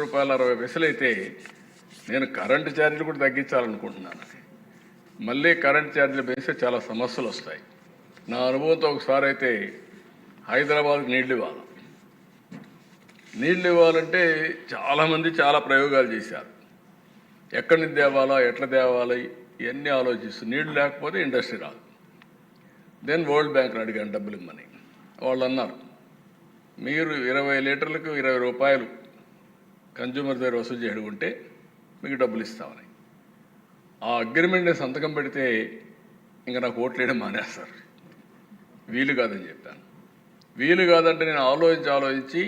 రూపాయలు అయితే నేను కరెంటు ఛార్జీలు కూడా తగ్గించాలనుకుంటున్నాను. మళ్ళీ కరెంట్ ఛార్జీలు పెంచితే చాలా సమస్యలు వస్తాయి. నా అనుభవంతో ఒకసారి అయితే హైదరాబాద్కి నీళ్ళు ఇవ్వాలంటే చాలామంది చాలా ప్రయోగాలు చేశారు. ఎక్కడి నుంచి తేవాలా, ఎట్లా తేవాలి ఇవన్నీ ఆలోచిస్తూ నీళ్లు లేకపోతే ఇండస్ట్రీ రాదు. దెన్ వరల్డ్ బ్యాంక్ని అడిగాను డబ్బులు ఇమ్మని. వాళ్ళు అన్నారు, మీరు 20 లీటర్లకు 20 రూపాయలు కన్జ్యూమర్ దగ్గర వసూలు చేయడుకుంటే మీకు డబ్బులు ఇస్తామని. ఆ అగ్రిమెంట్ని సంతకం పెడితే ఇంకా నాకు ఓట్లు వేయడం మానేస్తారు. వీలు కాదని చెప్పాను. వీలు కాదంటే నేను ఆలోచించి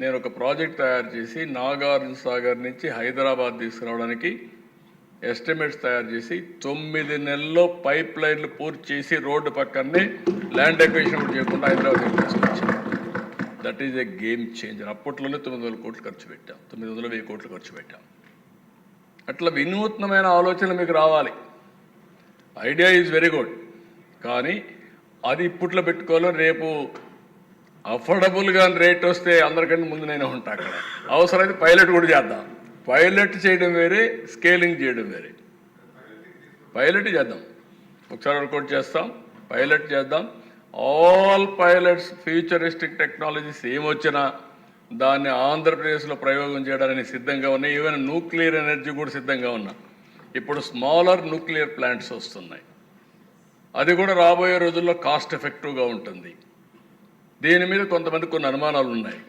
నేను ఒక ప్రాజెక్ట్ తయారు చేసి నాగార్జున సాగర్ నుంచి హైదరాబాద్ తీసుకురావడానికి ఎస్టిమేట్స్ తయారు చేసి 9 నెలల్లో పైప్ లైన్లు పూర్తి చేసి రోడ్డు పక్కనే ల్యాండ్ ఎక్విజిషన్ కూడా చేయకుండా హైదరాబాద్ తీసుకొచ్చాను. That is a game changer. అప్పట్లోనే 900 కోట్లు ఖర్చు పెట్టాం, 900 కోట్లు ఖర్చు పెట్టాం. అట్లా వినూత్నమైన ఆలోచనలు మీకు రావాలి. ఐడియా ఈజ్ వెరీ గుడ్, కానీ అది ఇప్పట్లో పెట్టుకోవాలి. రేపు అఫోర్డబుల్గా రేట్ వస్తే అందరికంటే ముందు నేను ఉంటా. అక్కడ అవసరమైతే పైలట్ కూడా చేద్దాం. పైలట్ చేయడం వేరే, స్కేలింగ్ చేయడం వేరే. పైలట్ చేద్దాం, ఒకసారి వర్కౌట్ చేస్తాం, పైలట్ చేద్దాం. ఆల్ పైలట్స్ ఫ్యూచరిస్టిక్ టెక్నాలజీస్ ఏమొచ్చినా దాన్ని ఆంధ్రప్రదేశ్లో ప్రయోగం చేయడానికి సిద్ధంగా ఉన్నాయి. ఈవెన్ న్యూక్లియర్ ఎనర్జీ కూడా సిద్ధంగా ఉన్నా. ఇప్పుడు స్మాలర్ న్యూక్లియర్ ప్లాంట్స్ వస్తున్నాయి. అది కూడా రాబోయే రోజుల్లో కాస్ట్ ఎఫెక్టివ్గా ఉంటుంది. దీని మీద కొంతమంది కొన్ని అనుమానాలు ఉన్నాయి.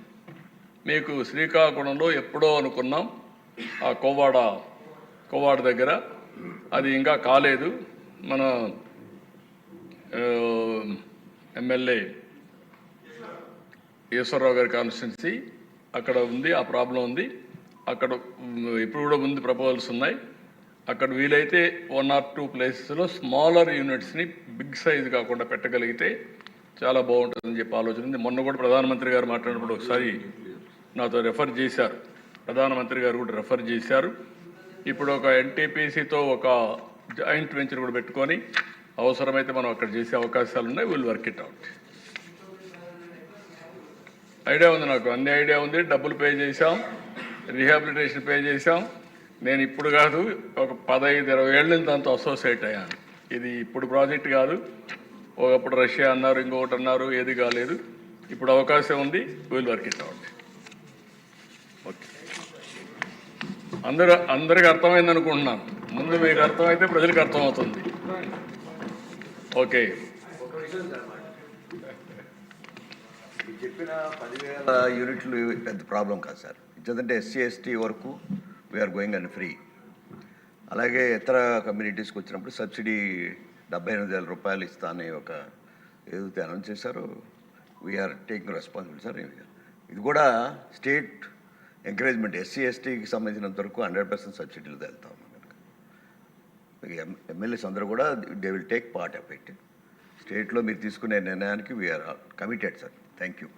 మీకు శ్రీకాకుళంలో ఎప్పుడో అనుకున్నాం, ఆ కోవాడ దగ్గర అది ఇంకా కాలేదు. మన ఎమ్మెల్యే ఈశ్వరరావు గారి కాన్స్టిట్యున్సీ అక్కడ ఉంది, ఆ ప్రాబ్లం ఉంది. అక్కడ ఇప్పుడు కూడా ముందు ప్రపోజల్స్ ఉన్నాయి. అక్కడ వీలైతే 1 or 2 ప్లేసెస్లో స్మాలర్ యూనిట్స్ని బిగ్ సైజ్ కాకుండా పెట్టగలిగితే చాలా బాగుంటుందని చెప్పి ఆలోచన ఉంది. మొన్న కూడా ప్రధానమంత్రి గారు మాట్లాడినప్పుడు ఒకసారి నాతో రెఫర్ చేశారు. ప్రధానమంత్రి గారు కూడా రెఫర్ చేశారు. ఇప్పుడు ఒక ఎన్టీపీసీతో ఒక జాయింట్ వెంచర్ కూడా పెట్టుకొని అవసరమైతే మనం అక్కడ చేసే అవకాశాలు ఉన్నాయి. Will work it out. Idea ఉంది, నాకు అన్ని ఐడియా ఉంది. డబ్బులు పే చేశాం, రీహాబిలిటేషన్ పే చేశాం. నేను ఇప్పుడు కాదు, ఒక 15-20 ఏళ్ళ నుంచి దాంతో అసోసియేట్ అయ్యాను. ఇది ఇప్పుడు ప్రాజెక్ట్ కాదు. ఒకప్పుడు రష్యా అన్నారు, ఇంకొకటి అన్నారు, ఏది కాలేదు. ఇప్పుడు అవకాశం ఉంది. Will work it out. Okay, అందరికి అర్థమైంది అనుకుంటున్నాను. ముందు మీకు అర్థమైతే ప్రజలకు అర్థమవుతుంది. ఓకే, చెప్పిన 10,000 యూనిట్లు పెద్ద ప్రాబ్లం కాదు సార్. ఇచ్చేదంటే ఎస్సీ ఎస్టీ వరకు వీఆర్ గోయింగ్ అండ్ ఫ్రీ. అలాగే ఇతర కమ్యూనిటీస్కి వచ్చినప్పుడు సబ్సిడీ 78,000 రూపాయలు ఇస్తా అనే ఒక ఏదైతే అనౌన్స్ చేశారో వీఆర్ టేకింగ్ రెస్పాన్సిబిలిటీ సార్. ఇది కూడా స్టేట్ ఎంకరేజ్మెంట్. ఎస్సీ ఎస్టీకి సంబంధించినంత వరకు 100% సబ్సిడీలు వెళ్తా ఉన్నాం కనుక ఎమ్మెల్యేస్ అందరూ కూడా they will take part of it. స్టేట్లో మీరు తీసుకునే నిర్ణయానికి we're committed sir. Thank you.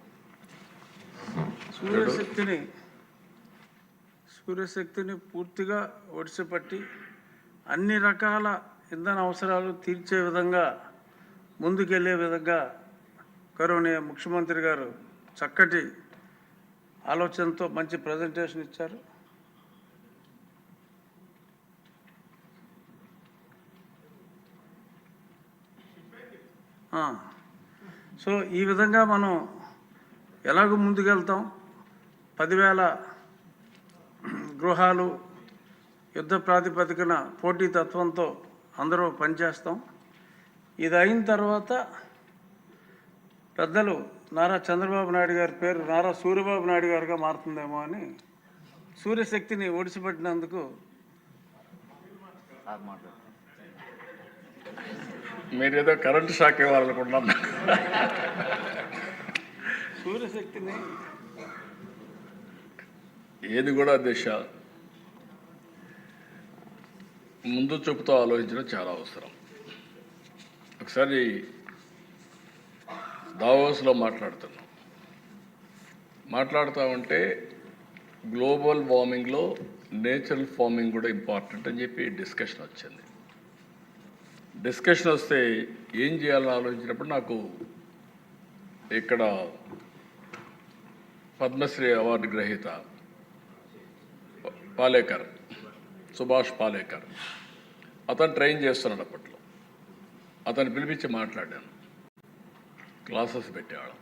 సూర్యశక్తిని పూర్తిగా ఒడిసిపట్టి అన్ని రకాల ఇంధన అవసరాలు తీర్చే విధంగా ముందుకెళ్లే విధంగా గౌరవనీయ ముఖ్యమంత్రి గారు చక్కటి ఆలోచనతో మంచి ప్రజెంటేషన్ ఇచ్చారు. సో ఈ విధంగా మనం ఎలాగో ముందుకెళ్తాం. 10,000 గృహాలు యుద్ధ ప్రాతిపదికన పోటీతత్వంతో అందరూ పనిచేస్తాం. ఇది అయిన తర్వాత పెద్దలు నారా చంద్రబాబు నాయుడు గారి పేరు నారా సూర్యబాబు నాయుడు గారుగా మారుతుందేమో అని సూర్యశక్తిని ఒడిసిపెట్టినందుకు మీరేదో కరెంటు షాక్ ఇవ్వాలనుకుంటున్నాను. సూర్యశక్తిని ఏది కూడా దిశ ముందు చూపుతో ఆలోచించడం చాలా అవసరం. ఒకసారి దావోస్లో మాట్లాడుతూ ఉంటే గ్లోబల్ వార్మింగ్లో నేచురల్ ఫార్మింగ్ కూడా ఇంపార్టెంట్ అని చెప్పి డిస్కషన్ వచ్చింది. డిస్కషన్ వస్తే ఏం చేయాలని ఆలోచించినప్పుడు నాకు ఇక్కడ పద్మశ్రీ అవార్డు గ్రహీత పాలేకర్, సుభాష్ పాలేకర్. అతను ట్రైన్ చేస్తున్నాడు అప్పట్లో. అతను పిలిపించి మాట్లాడాను, క్లాసెస్ పెట్టేవాళ్ళం.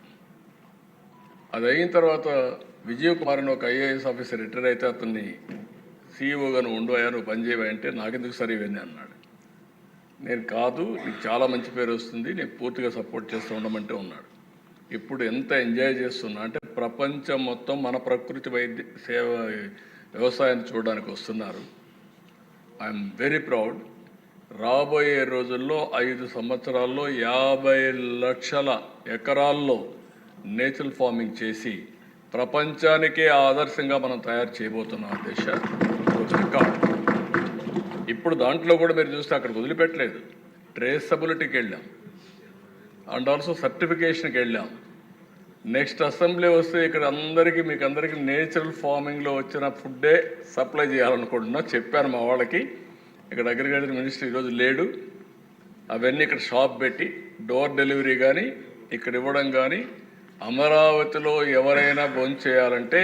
అది అయిన తర్వాత విజయ్ కుమార్ అని ఒక ఐఏఎస్ ఆఫీసర్ రిటైర్ అయితే అతన్ని సీఈఓగా నువ్వు ఉండు అయ్యా, నువ్వు పనిచేయవా అంటే నాకెందుకు సరే ఇవన్నీ అన్నాడు. నేను కాదు, నీకు చాలా మంచి పేరు వస్తుంది, నేను పూర్తిగా సపోర్ట్ చేస్తూ ఉండమంటే ఉన్నాడు. ఇప్పుడు ఎంత ఎంజాయ్ చేస్తున్నా అంటే ప్రపంచం మొత్తం మన ప్రకృతి వైద్య సేవ వ్యవసాయాన్ని చూడడానికి వస్తున్నారు. I'm very proud. రాబోయే రోజుల్లో 5 సంవత్సరాల్లో 50 లక్షల ఎకరాల్లో నేచురల్ ఫార్మింగ్ చేసి ప్రపంచానికే ఆదర్శంగా మనం తయారు చేయబోతున్నాం. దేశ రికార్డ్. ఇప్పుడు దాంట్లో కూడా మీరు చూస్తే అక్కడ వదిలిపెట్టలేదు, ట్రేసబిలిటీకి వెళ్ళాం అండ్ ఆల్సో సర్టిఫికేషన్కి వెళ్ళాం. నెక్స్ట్ అసెంబ్లీ వస్తే ఇక్కడ మీకు అందరికీ నేచురల్ ఫార్మింగ్లో వచ్చిన ఫుడ్డే సప్లై చేయాలనుకుంటున్నా. చెప్పాను మా వాళ్ళకి, ఇక్కడ అగ్రికల్చర్ మినిస్టర్ ఈరోజు లేడు, అవన్నీ ఇక్కడ షాప్ పెట్టి డోర్ డెలివరీ కానీ ఇక్కడ ఇవ్వడం కానీ, అమరావతిలో ఎవరైనా భోంచేయాలంటే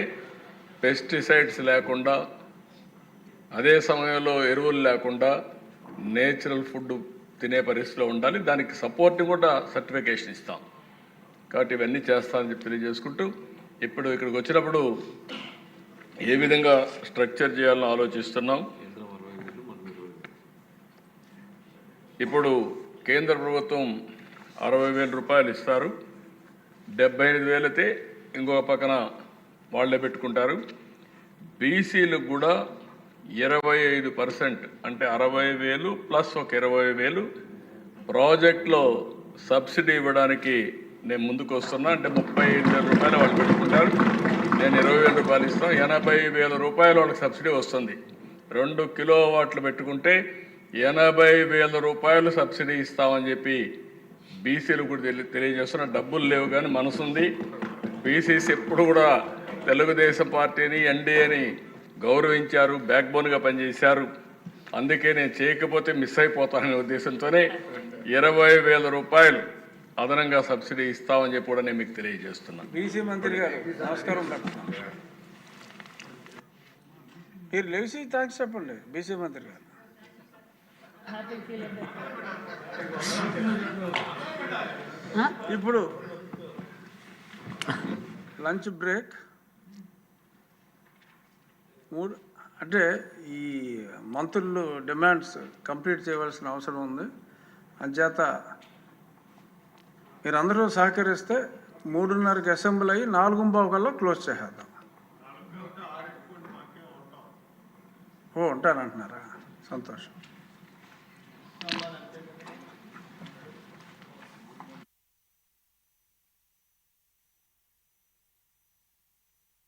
పెస్టిసైడ్స్ లేకుండా, అదే సమయంలో ఎరువులు లేకుండా నేచురల్ ఫుడ్ తినే పరిస్థితిలో ఉండాలి. దానికి సపోర్ట్ కూడా సర్టిఫికేషన్ ఇస్తాం. కాబట్టి ఇవన్నీ చేస్తామని చెప్పి తెలియజేసుకుంటూ, ఇప్పుడు ఇక్కడికి వచ్చినప్పుడు ఏ విధంగా స్ట్రక్చర్ చేయాలని ఆలోచిస్తున్నాం. ఇప్పుడు కేంద్ర ప్రభుత్వం 60,000 రూపాయలు ఇస్తారు. 75,000 అయితే ఇంకొక పక్కన వాళ్ళే పెట్టుకుంటారు. బీసీలకు కూడా 25% అంటే 60,000 ప్లస్ ఒక 20,000 ప్రాజెక్ట్లో సబ్సిడీ ఇవ్వడానికి నేను ముందుకు వస్తున్నా. అంటే 35,000 రూపాయలు వాళ్ళు పెట్టుకుంటారు, నేను 20,000 రూపాయలు ఇస్తాను. 80,000 రూపాయలు వాళ్ళకి సబ్సిడీ వస్తుంది. 2 కిలోవాట్లు పెట్టుకుంటే 80,000 రూపాయలు సబ్సిడీ ఇస్తామని చెప్పి బీసీలు కూడా తెలియజేస్తున్న. డబ్బులు లేవు కానీ మనసుంది. బీసీసీ ఎప్పుడు కూడా తెలుగుదేశం పార్టీని ఎన్డీఏని గౌరవించారు, బ్యాక్ బోన్గా పనిచేశారు. అందుకే నేను చేయకపోతే మిస్ అయిపోతాననే ఉద్దేశంతోనే 20,000 రూపాయలు అదనంగా సబ్సిడీ ఇస్తామని చెప్పి కూడా నేను మీకు తెలియజేస్తున్నాను. బీసీ మంత్రి గారు నమస్కారం. మీరు లేచి థ్యాంక్స్ చెప్పండి బీసీ మంత్రి గారు. ఇప్పుడు లంచ్ బ్రేక్ 3 అంటే ఈ మంత్రులు డిమాండ్స్ కంప్లీట్ చేయవలసిన అవసరం ఉంది. అంచేత మీరందరూ సహకరిస్తే 3:30కి అసెంబ్లీ అయ్యి 4:15 కల్లా క్లోజ్ చేసేద్దాం. ఉంటానంటున్నారా? సంతోషం.